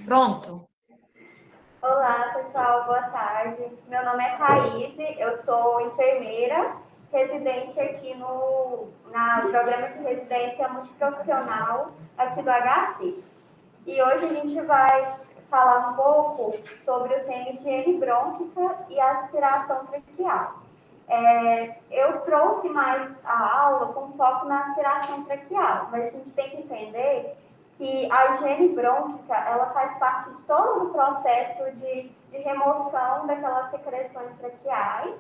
Pronto. Olá, pessoal, boa tarde. Meu nome é Thaís, eu sou enfermeira, residente aqui no programa de residência multiprofissional aqui do HC. E hoje a gente vai falar um pouco sobre o tema higiene brônquica e aspiração traqueal. Eu trouxe mais a aula com foco na aspiração traqueal, mas a gente tem que entender que a higiene brônquica ela faz parte de todo o processo de remoção daquelas secreções traqueais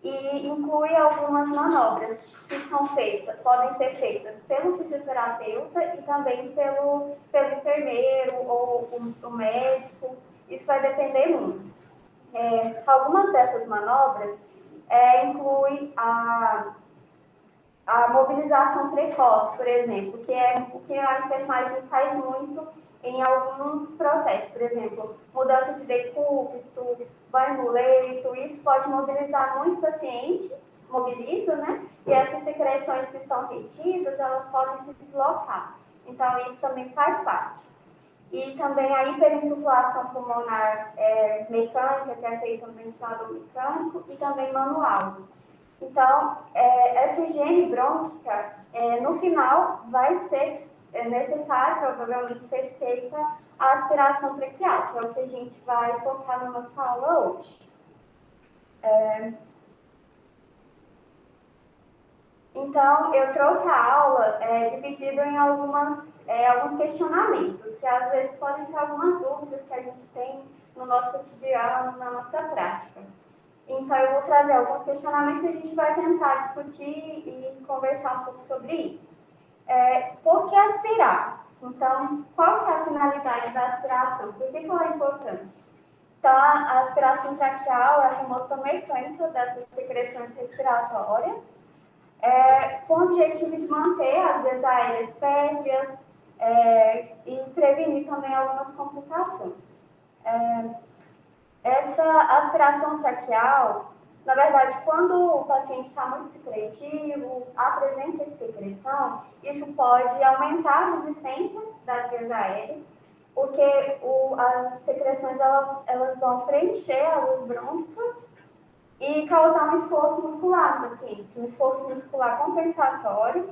e inclui algumas manobras que são feitas, podem ser feitas pelo fisioterapeuta e também pelo enfermeiro ou o médico. Isso vai depender muito. Algumas dessas manobras inclui a mobilização precoce, por exemplo, que é o que a enfermagem faz muito em alguns processos, por exemplo, mudança de decúbito, banho no leito, isso pode mobilizar muito o paciente, mobiliza, né? E essas secreções que estão retidas, elas podem se deslocar. Então, isso também faz parte. E também a hiperinsuflação pulmonar mecânica, que é feita no ventilador mecânico, e também manual. Então, essa higiene brônquica, no final, vai ser necessário, provavelmente, ser feita a aspiração traqueal, que é o que a gente vai focar na nossa aula hoje. Então, eu trouxe a aula dividida em alguns questionamentos, que às vezes podem ser algumas dúvidas que a gente tem no nosso cotidiano, na nossa prática. Então, eu vou trazer alguns questionamentos e a gente vai tentar discutir e conversar um pouco sobre isso. Por que aspirar? Então, qual que é a finalidade da aspiração? Por que ela é importante? Então, a aspiração traqueal é a remoção mecânica dessas secreções respiratórias, com o objetivo de manter as vias aéreas férreas e prevenir também algumas complicações. Essa aspiração traqueal, na verdade, quando o paciente está muito secretivo, a presença de secreção, isso pode aumentar a resistência das vias aéreas, porque as secreções elas vão preencher a luz brônquica e causar um esforço muscular no paciente, um esforço muscular compensatório,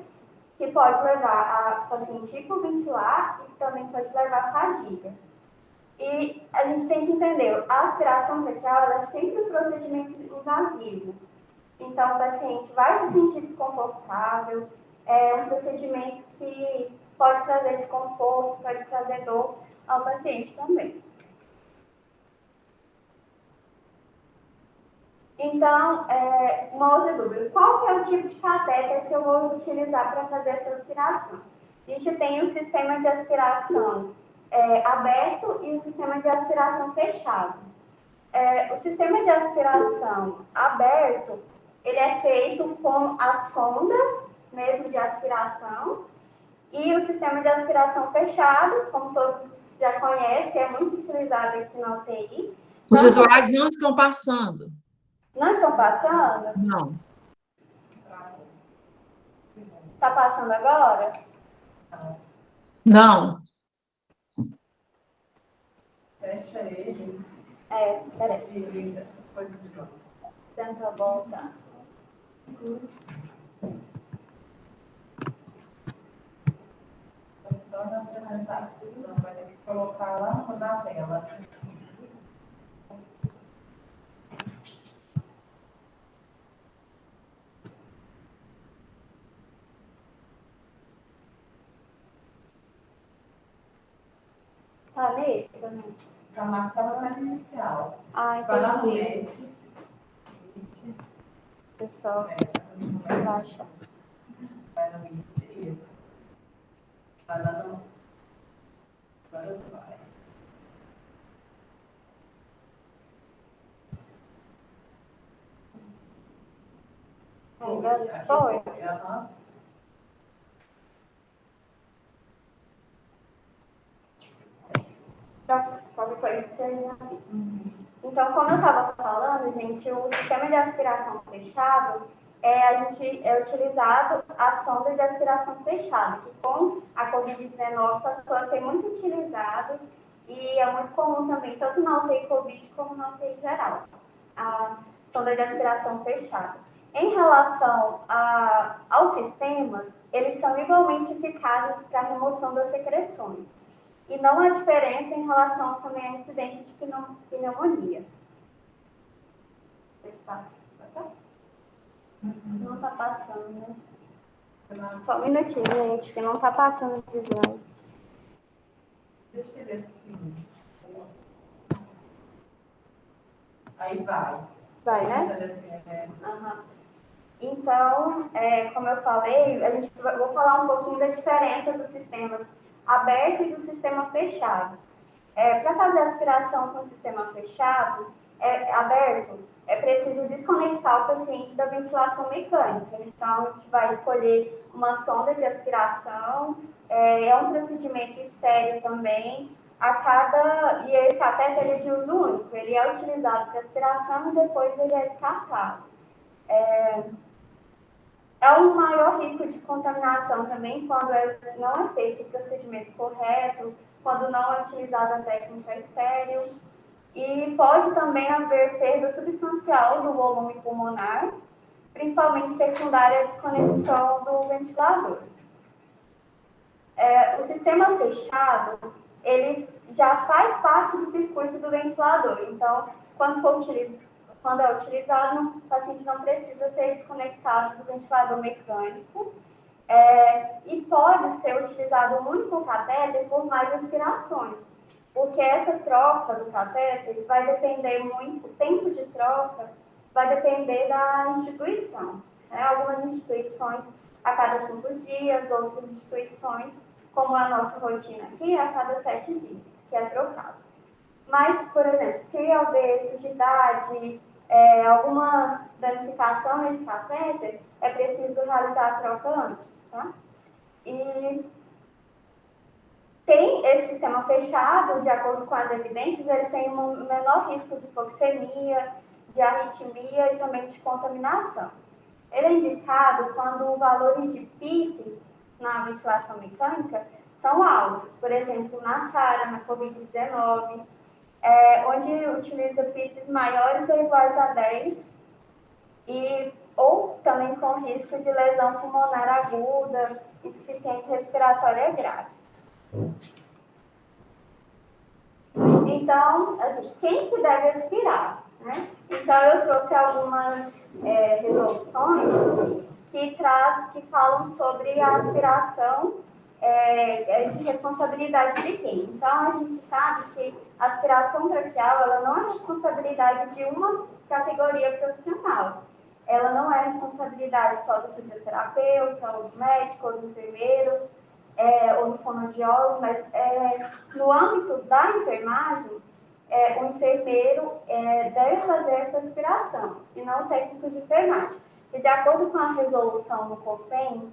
que pode levar a paciente hipoventilar e também pode levar a fadiga. E a gente tem que entender, a aspiração traqueal é sempre um procedimento invasivo. Então, o paciente vai se sentir desconfortável, é um procedimento que pode trazer desconforto, pode trazer dor ao paciente também. Então, uma outra dúvida, qual que é o tipo de catéter que eu vou utilizar para fazer essa aspiração? A gente tem o sistema de aspiração aberto e o sistema de aspiração fechado. O sistema de aspiração aberto, ele é feito com a sonda mesmo de aspiração e o sistema de aspiração fechado, como todos já conhecem, é muito utilizado aqui na UTI. Os slides não estão passando. Não estão passando? Não. Está passando agora? Não. Fecha ele. Peraí. Tenta voltar. É só na apresentação, vai ter que colocar lá na tela. Tá nesse? Está marcada na inicial. Ah, Vai lá no entendi. Edit. Pessoal, baixa. Vai no Edit, isso. Vai lá no... Agora vai. Ainda foi? Aham. Qualquer coisa que você já viu. Então, como eu estava falando, gente, o sistema de aspiração fechado, a gente é utilizado a sonda de aspiração fechada, que com a Covid-19 passou a ser muito utilizado e é muito comum também, tanto na UTI Covid como na UTI geral, a sonda de aspiração fechada. Em relação aos sistemas, eles são igualmente eficazes para a remoção das secreções. E não há diferença em relação também à incidência de pneumonia. Não está passando, né? Só um minutinho, gente, que não está passando os slides. Deixa eu ver se... Aí vai. Vai, né? Uhum. Então, como eu falei, vou falar um pouquinho da diferença dos sistemas aberto e do sistema fechado. Para fazer aspiração com o sistema fechado, aberto, é preciso desconectar o paciente da ventilação mecânica. Então, a gente vai escolher uma sonda de aspiração, é um procedimento estéril também. E esse catéter é de uso único, ele é utilizado para aspiração e depois ele é descartado. É um maior risco de contaminação também quando não é feito o procedimento correto, quando não é utilizada a técnica estéril. E pode também haver perda substancial do volume pulmonar, principalmente secundária à desconexão do ventilador. O sistema fechado, ele já faz parte do circuito do ventilador. Então, quando é utilizado, o paciente não precisa ser desconectado do ventilador mecânico. E pode ser utilizado um único catéter por mais aspirações, porque essa troca do catéter vai depender muito, o tempo de troca vai depender da instituição. Algumas instituições a cada 5 dias, outras instituições, como a nossa rotina aqui, a cada 7 dias, que é trocado. Mas, por exemplo, se houver sujidade, alguma danificação nesse catéter, é preciso realizar a troca antes, tá? E esse sistema fechado, de acordo com as evidências, ele tem um menor risco de hipoxemia, de arritmia e também de contaminação. Ele é indicado quando os valores de PIP na ventilação mecânica são altos, por exemplo, na SARA, na Covid-19, onde utiliza PIPs maiores ou iguais a 10, ou também com risco de lesão pulmonar aguda, insuficiência respiratória grave. Então, quem que deve aspirar? Né? Então, eu trouxe algumas resoluções que falam sobre a aspiração de responsabilidade de quem. Então, a gente sabe que a aspiração traqueal ela não é responsabilidade de uma categoria profissional. Ela não é responsabilidade só do fisioterapeuta, ou do médico, ou do enfermeiro, ou do fonoaudiólogo, mas no âmbito da enfermagem, o enfermeiro deve fazer essa aspiração, e não o técnico de enfermagem. E de acordo com a resolução do COFEN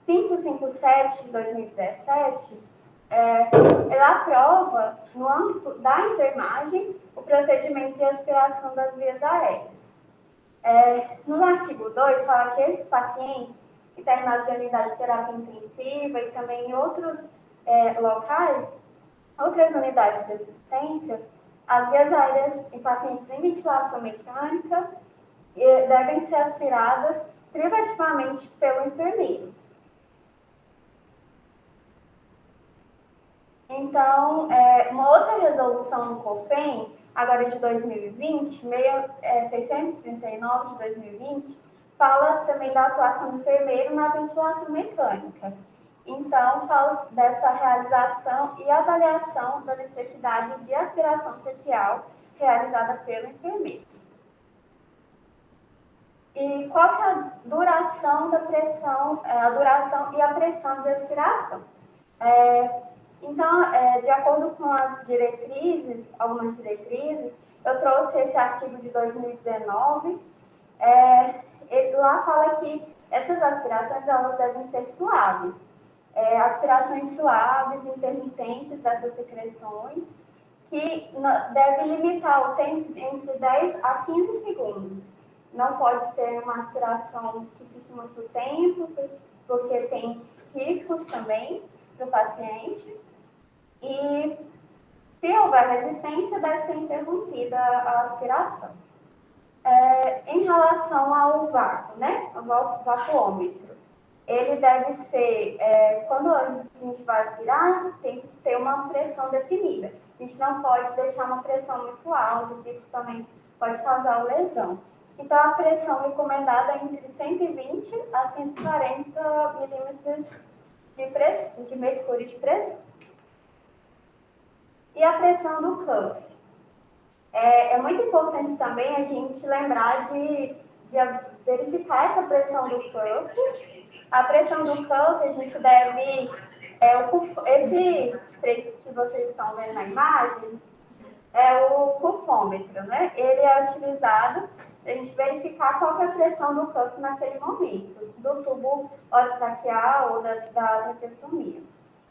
557 de 2017, ela aprova, no âmbito da enfermagem, o procedimento de aspiração das vias aéreas. No artigo 2, fala que esses pacientes internados em unidade de terapia intensiva e também em outros locais, outras unidades de assistência, as vias aéreas em pacientes em ventilação mecânica devem ser aspiradas privativamente pelo enfermeiro. Então, uma outra resolução do COFEN, agora de 2020, 639 de 2020, fala também da atuação do enfermeiro na ventilação mecânica. Então, fala dessa realização e avaliação da necessidade de aspiração traqueal realizada pelo enfermeiro. E qual que é a duração da pressão, a duração e a pressão de aspiração? Então, de acordo com as diretrizes, algumas diretrizes, eu trouxe esse artigo de 2019, lá fala que essas aspirações elas devem ser suaves. Aspirações suaves, intermitentes dessas secreções, que devem limitar o tempo entre 10 a 15 segundos. Não pode ser uma aspiração que fique muito tempo, porque tem riscos também para o paciente. E Se houver resistência, deve ser interrompida a aspiração. Em relação ao vácuo, né? O vacuômetro, ele deve ser, quando a gente vai aspirar, tem que ter uma pressão definida. A gente não pode deixar uma pressão muito alta, porque isso também pode causar lesão. Então, a pressão recomendada é entre 120 a 140 milímetros de mercúrio de pressão. E a pressão do cuff? É muito importante também a gente lembrar de verificar essa pressão do cuff. A pressão do cuff, a gente deve... esse trecho que vocês estão vendo na imagem é o cuffômetro, né? Ele é utilizado para a gente verificar qual é a pressão do cuff naquele momento, do tubo orotraqueal ou da traqueostomia.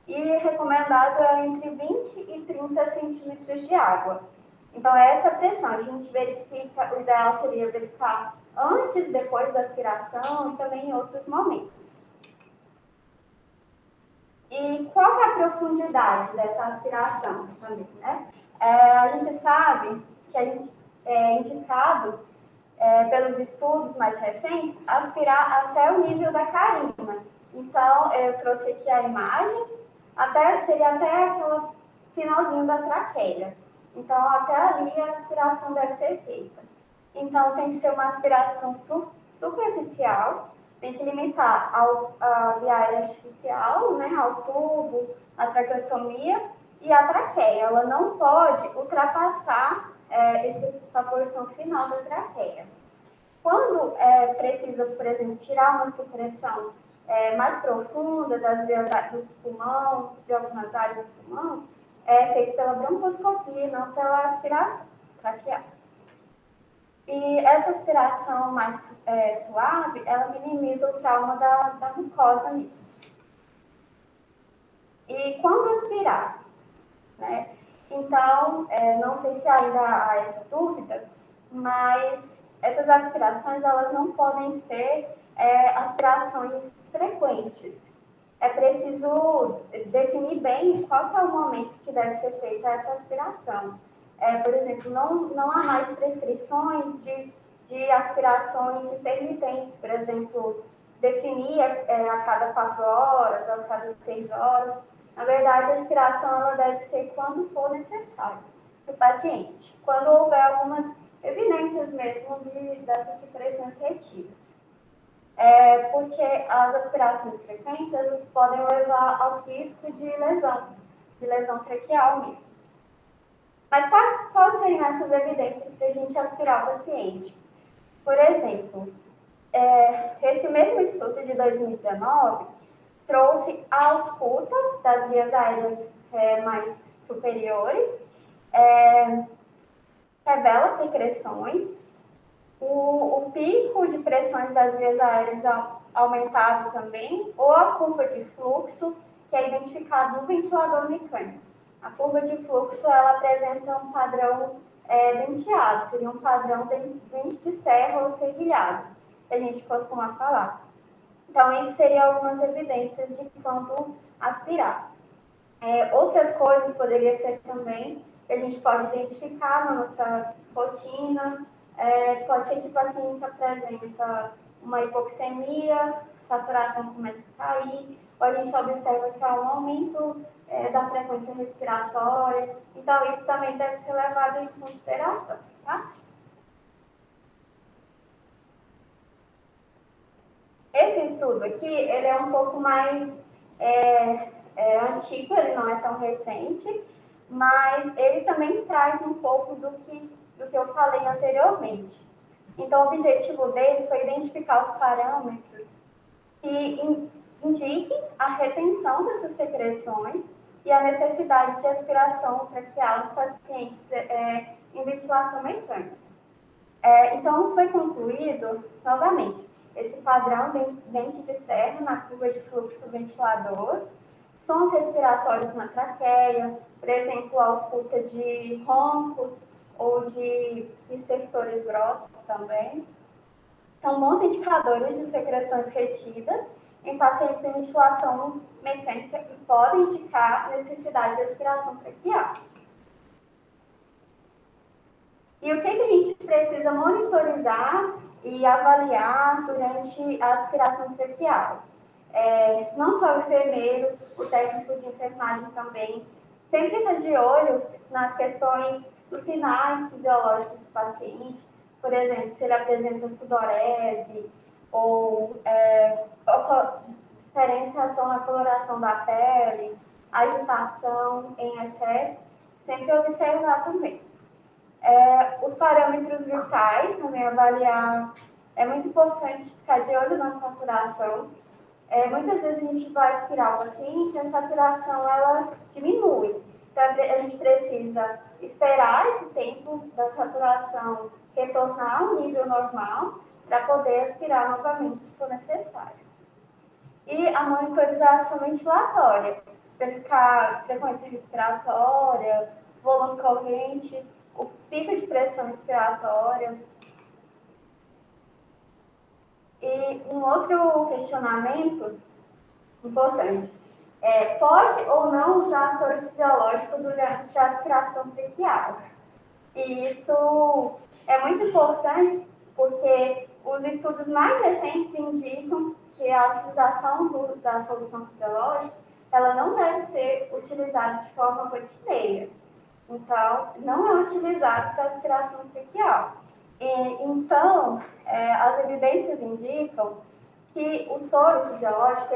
E recomendado é entre 20 e 30 centímetros de água. Então, essa pressão a gente verifica, o ideal seria verificar antes e depois da aspiração e também em outros momentos. E qual é a profundidade dessa aspiração também, né? A gente sabe que a gente é indicado, pelos estudos mais recentes, aspirar até o nível da carina. Então, eu trouxe aqui a imagem, seria até aquele finalzinho da traqueia. Então, até ali a aspiração deve ser feita. Então, tem que ser uma aspiração superficial, tem que limitar a via aérea artificial, né, ao tubo, a traqueostomia e a traqueia. Ela não pode ultrapassar essa porção final da traqueia. Quando precisa, por exemplo, tirar uma secreção mais profunda das vias do pulmão, de algumas áreas do pulmão, é feito pela broncoscopia, não pela aspiração traqueal. E essa aspiração mais suave, ela minimiza o trauma da mucosa mesmo. E quando aspirar, né? Então, não sei se ainda há essa dúvida, mas essas aspirações, elas não podem ser aspirações frequentes. É preciso definir bem qual é o momento que deve ser feita essa aspiração. Por exemplo, não há mais prescrições de aspirações intermitentes, por exemplo, definir a cada 4 horas, a cada 6 horas. Na verdade, a aspiração ela deve ser quando for necessário para o paciente, quando houver algumas evidências mesmo dessas secreções retidas. Porque as aspirações frequentes elas podem levar ao risco de lesão traqueal mesmo. Mas quais seriam essas evidências para a gente aspirar o paciente? Por exemplo, esse mesmo estudo de 2019 trouxe a ausculta das vias aéreas mais superiores, revela secreções, o pico de pressões das vias aéreas aumentado também, ou a curva de fluxo, que é identificado no ventilador mecânico. A curva de fluxo, ela apresenta um padrão denteado, seria um padrão dente de serra ou serrilhado, que a gente costuma falar. Então, isso seria algumas evidências de quando aspirar. Outras coisas poderia ser também que a gente pode identificar na nossa rotina. Pode ser que o paciente apresenta uma hipoxemia, saturação começa a cair, ou a gente observa que há um aumento da frequência respiratória. Então, isso também deve ser levado em consideração, tá? Esse estudo aqui, ele é um pouco mais antigo, ele não é tão recente, mas ele também traz um pouco do que eu falei anteriormente. Então, o objetivo dele foi identificar os parâmetros que indiquem a retenção dessas secreções e a necessidade de aspiração traqueal nos pacientes em ventilação mecânica. Então, foi concluído, novamente, esse padrão dente de serra na curva de fluxo do ventilador, sons respiratórios na traqueia, por exemplo, a ausculta de roncos ou de estertores grossos também. São bons indicadores de secreções retidas em pacientes em ventilação mecânica e podem indicar necessidade de aspiração traqueal. E o que a gente precisa monitorizar e avaliar durante a aspiração traqueal? Não só o enfermeiro, o técnico de enfermagem também, sempre está de olho nas questões dos sinais fisiológicos do paciente, por exemplo, se ele apresenta sudorese ou diferenciação na coloração da pele, agitação em excesso, sempre observar também. Os parâmetros vitais, também avaliar, é muito importante ficar de olho na saturação. Muitas vezes a gente vai aspirar o paciente e a saturação ela diminui. Então, a gente precisa esperar esse tempo da saturação retornar ao nível normal para poder aspirar novamente se for necessário. E a monitorização ventilatória, verificar frequência respiratória, volume corrente, o pico de pressão respiratória. E um outro questionamento importante pode ou não usar soro fisiológico durante a aspiração traqueal? E isso é muito importante porque os estudos mais recentes indicam que a utilização da solução fisiológica ela não deve ser utilizada de forma rotineira. Então, não é utilizado para aspiração traqueal. Então, as evidências indicam que o soro fisiológico,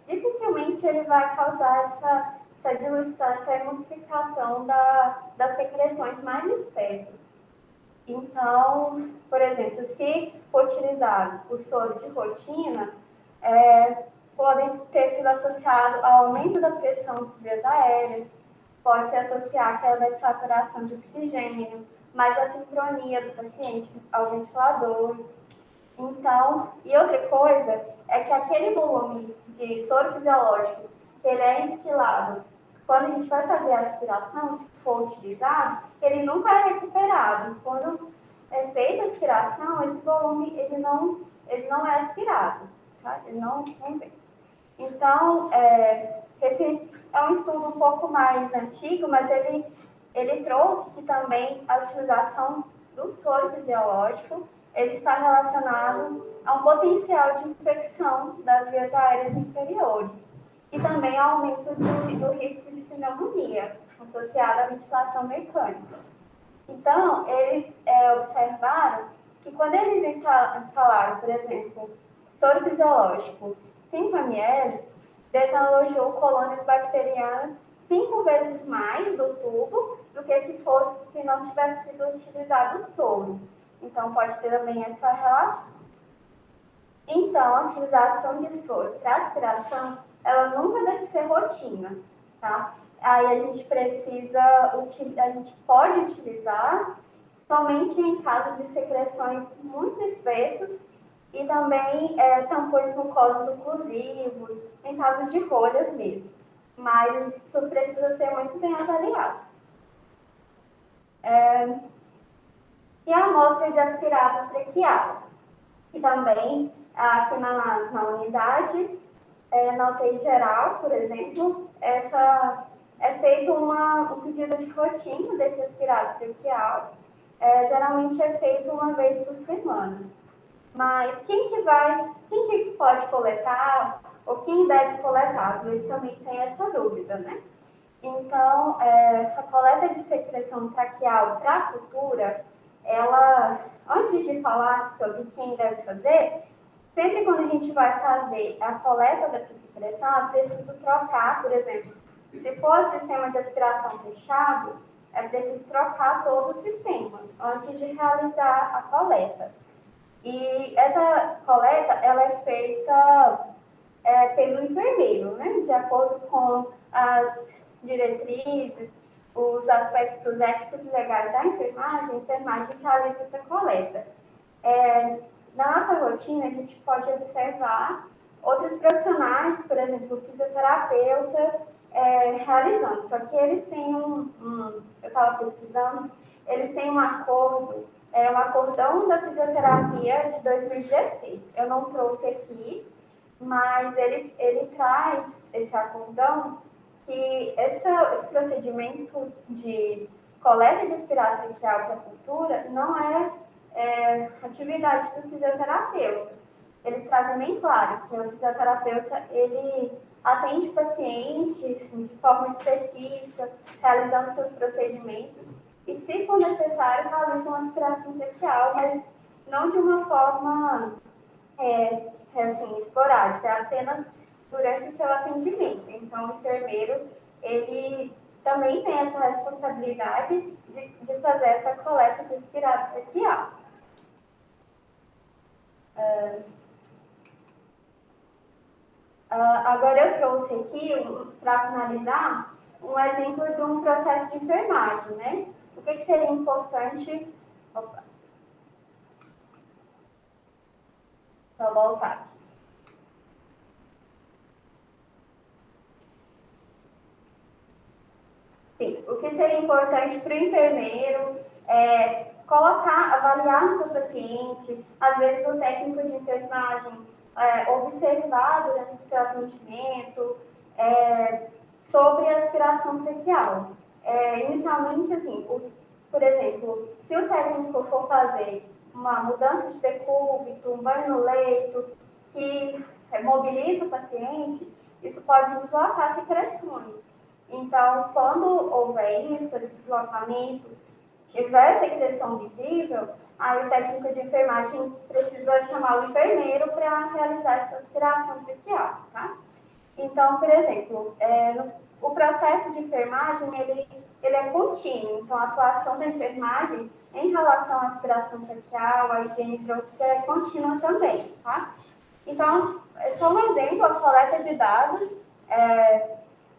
dificilmente ele vai causar essa diluição, essa emulsificação das secreções mais espessas. Então, por exemplo, se for utilizado o soro de rotina, podem ter sido associados ao aumento da pressão das vias aéreas, pode se associar à queda de saturação de oxigênio, mais a sincronia do paciente ao ventilador. Então, e outra coisa é que aquele volume de soro fisiológico que ele é instilado, quando a gente vai fazer a aspiração, se for utilizado, ele nunca é recuperado. Quando é feita a aspiração, esse volume ele não é aspirado, tá? Ele não vem. Então, esse é um estudo um pouco mais antigo, mas ele trouxe que também a utilização do soro fisiológico ele está relacionado a um potencial de infecção das vias aéreas inferiores e também ao aumento do risco de pneumonia associado à ventilação mecânica. Então, eles observaram que quando eles instalaram, por exemplo, soro fisiológico 5 ml, desalojou colônias bacterianas 5 vezes mais do tubo do que se não tivesse sido utilizado o soro. Então, pode ter também essa relação. Então, a utilização de soro para aspiração, ela nunca deve ser rotina, tá? Aí a gente pode utilizar somente em casos de secreções muito espessas e também tampões mucosos oclusivos, em casos de rolhas mesmo. Mas isso precisa ser muito bem avaliado. E a amostra de aspirado traqueal, que também aqui na unidade, na UTI geral, por exemplo, é feito um pedido de rotina desse aspirado traqueal. Geralmente é feito uma vez por semana. Mas quem que pode coletar ou quem deve coletar? Às vezes também tem essa dúvida, né? Então, a coleta de secreção traqueal para a cultura, ela, antes de falar sobre quem deve fazer, sempre quando a gente vai fazer a coleta dessa secreção, é preciso trocar, por exemplo, se for sistema de aspiração fechado, é preciso trocar todo o sistema antes de realizar a coleta. E essa coleta, ela é feita pelo enfermeiro, né? De acordo com as diretrizes, os aspectos éticos e legais da enfermagem, a enfermagem realiza essa coleta. Na nossa rotina, a gente pode observar outros profissionais, por exemplo, o fisioterapeuta, realizando. Só que eles têm eu estava pesquisando, eles têm um acordo, um acordão da fisioterapia de 2016. Eu não trouxe aqui, mas ele traz esse acordão que esse procedimento de coleta de aspiração traqueal para cultura não é atividade do fisioterapeuta. Eles trazem bem claro que o fisioterapeuta, ele atende pacientes de forma específica, realizando seus procedimentos, e se for necessário, realiza uma aspiração traqueal, mas não de uma forma assim, esporádica, é apenas durante o seu atendimento. Então, o enfermeiro, ele também tem essa responsabilidade de fazer essa coleta de aspirado traqueal. Agora eu trouxe aqui, para finalizar, um exemplo de um processo de enfermagem, né? O que seria importante... Opa. Vou voltar aqui. Sim, o que seria importante para o enfermeiro é avaliar o seu paciente, às vezes o técnico de enfermagem observar durante o seu atendimento sobre a aspiração traqueal. Inicialmente, assim, por exemplo, se o técnico for fazer uma mudança de decúbito, um banho no leito, que mobiliza o paciente, isso pode deslocar secreções. Então, quando houver isso, esse deslocamento, tiver secreção visível, aí o técnico de enfermagem precisa chamar o enfermeiro para realizar essa aspiração traqueal, tá? Então, por exemplo, o processo de enfermagem, ele é contínuo. Então, a atuação da enfermagem em relação à aspiração traqueal, à higiene bronquial, é contínua também, tá? Então, só um exemplo, a coleta de dados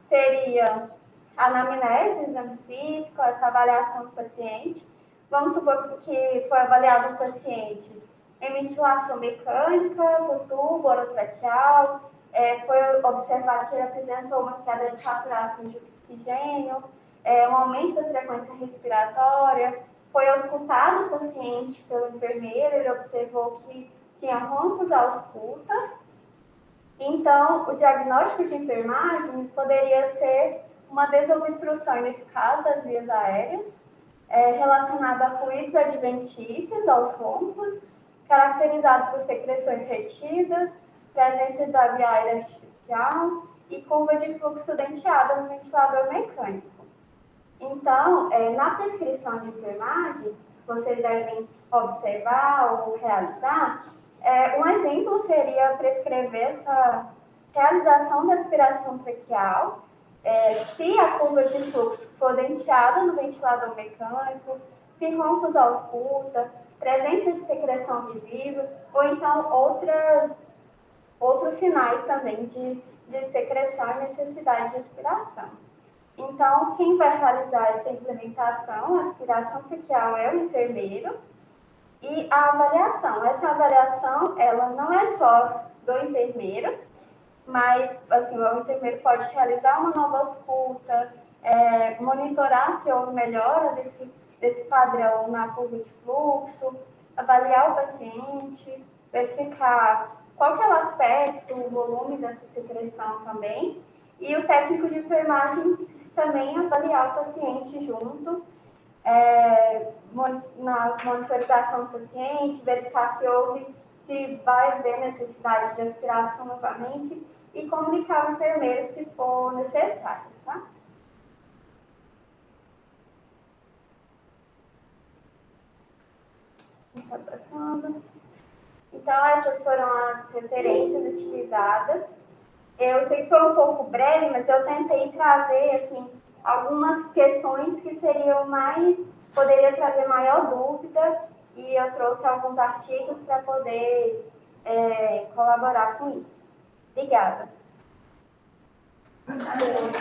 seria a anamnese, exame físico, essa avaliação do paciente. Vamos supor que foi avaliado o paciente em ventilação mecânica, do tubo orotraqueal, foi observado que ele apresentou uma queda de saturação de oxigênio, um aumento da frequência respiratória, foi auscultado o paciente pelo enfermeiro, ele observou que tinha roncos à ausculta. Então, o diagnóstico de enfermagem poderia ser uma desobstrução ineficaz das vias aéreas, relacionada a fluidos adventícios aos roncos, caracterizado por secreções retidas, presença da via aérea artificial e curva de fluxo denteada no ventilador mecânico. Então, na prescrição de enfermagem, vocês devem observar ou realizar, um exemplo seria prescrever essa realização da aspiração traqueal, se a curva de fluxo for denteada no ventilador mecânico, se roncos à ausculta, presença de secreção visível, ou então outros sinais também de secreção e necessidade de aspiração. Então, quem vai realizar essa implementação, a aspiração traqueal, é o enfermeiro. E a avaliação, essa avaliação, ela não é só do enfermeiro, mas assim, o enfermeiro pode realizar uma nova ausculta, monitorar se houve melhora desse padrão na curva de fluxo, avaliar o paciente, verificar qual que é o aspecto, o volume dessa secreção também, e o técnico de enfermagem também avaliar o paciente junto, na monitorização do paciente, verificar se vai haver necessidade de aspiração novamente e comunicar ao enfermeiro se for necessário, tá? Tá passando. Então, essas foram as referências utilizadas. Eu sei que foi um pouco breve, mas eu tentei trazer, assim, algumas questões que poderia trazer maior dúvida, e eu trouxe alguns artigos para poder colaborar com isso. Obrigada. Adeus.